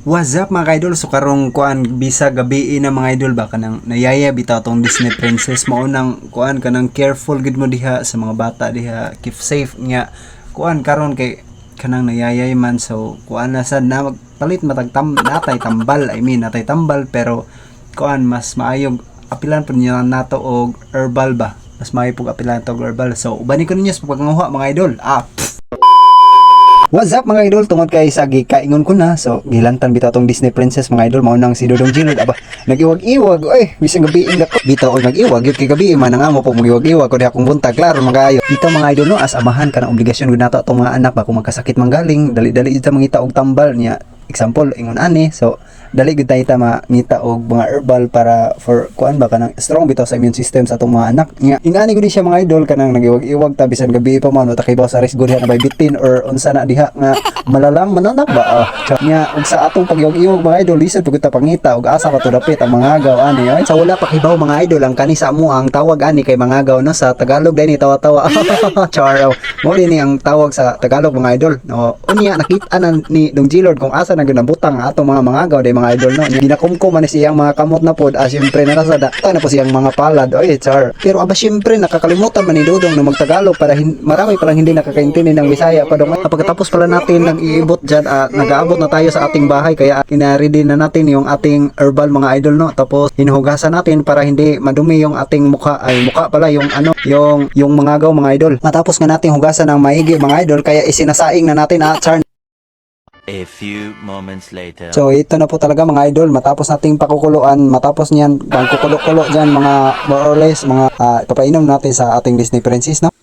What's up mga idol? So karong kuan bisa gabi na mga idol ba kanang nayaya bitaw tong Disney Princess mao nang kuan kanang careful gid mo diha sa mga bata diha, keep safe nya. Kuan karon kay kanang nayayay man, so kuan na sad na magpalit matag natay tambal, natay tambal, pero kuan mas maayog apilan pud niya nato og herbal ba. Mas maayo pug apilan to og herbal. So ubani ko ninyo sa pagpanguha mga idol. What's up mga idol, tungod kay sa gikaingon ko na, so gilantan bitaw tong Disney Princess mga idol, mao nang si Dodong Gilod. Aba, nagiwag-iwag oy, bisang gabi na ko bitaw og nagiwag gyud kay gabi man nga mo po magiwag-iwag ko diha akong buntag, klaro magayo bitaw mga idol no, as amahan kana obligasyon gud nato atong mga anak ba kung magkasakit manggaling dali-dali ita mangita og tambal niya. Example ingon ani, so dali gud ta mangita og mga herbal para for kuan ba kanang strong bitaw sa immune system sa atong mga anak nya. Ingani gud siya mga idol kanang nagiwag-iwag ta bisan gabi pa man ta kay sa risk gud na by bitin or unsa na diha nga malalang mananak ba nya. Og sa atong pagiwag-iwag mga idol lisod pud ta pangita og asa pa to dapit ang mga agaw ani. Ay sa wala pa kibaw mga idol, ang kani sa amo ang tawag ani kay mga agaw no, sa Tagalog dai ni tawa-tawa charo mo ni ang tawag sa Tagalog mga idol no. Unya nakita na ni Dong Gilord kung asa na gyud butang atong mga agaw day mga idol no. Ginakumkum man siyang mga kamot na pod, syempre narasada na po siyang mga palad oy char. Pero aba syempre nakakalimutan man ni Dodong na magtagalog para marami pa lang hindi nakakaintindi ng Bisaya pa dong. Pagkatapos pala natin nag-iibot dyan, nag-aabot na tayo sa ating bahay kaya kinaredy na natin yung ating herbal mga idol no. Tapos hinuhugasan natin para hindi madumi yung ating mukha, ay mukha pala yung yung mga agaw mga idol. Matapos nga natin hugasan ng maigi mga idol, kaya isinasaing na natin char. A few moments later. So ito na po talaga mga idol, matapos nating pakukuluan, matapos niyan pang kukulo-kulo dyan mga more or less mga ipapainom natin sa ating Disney Princess no.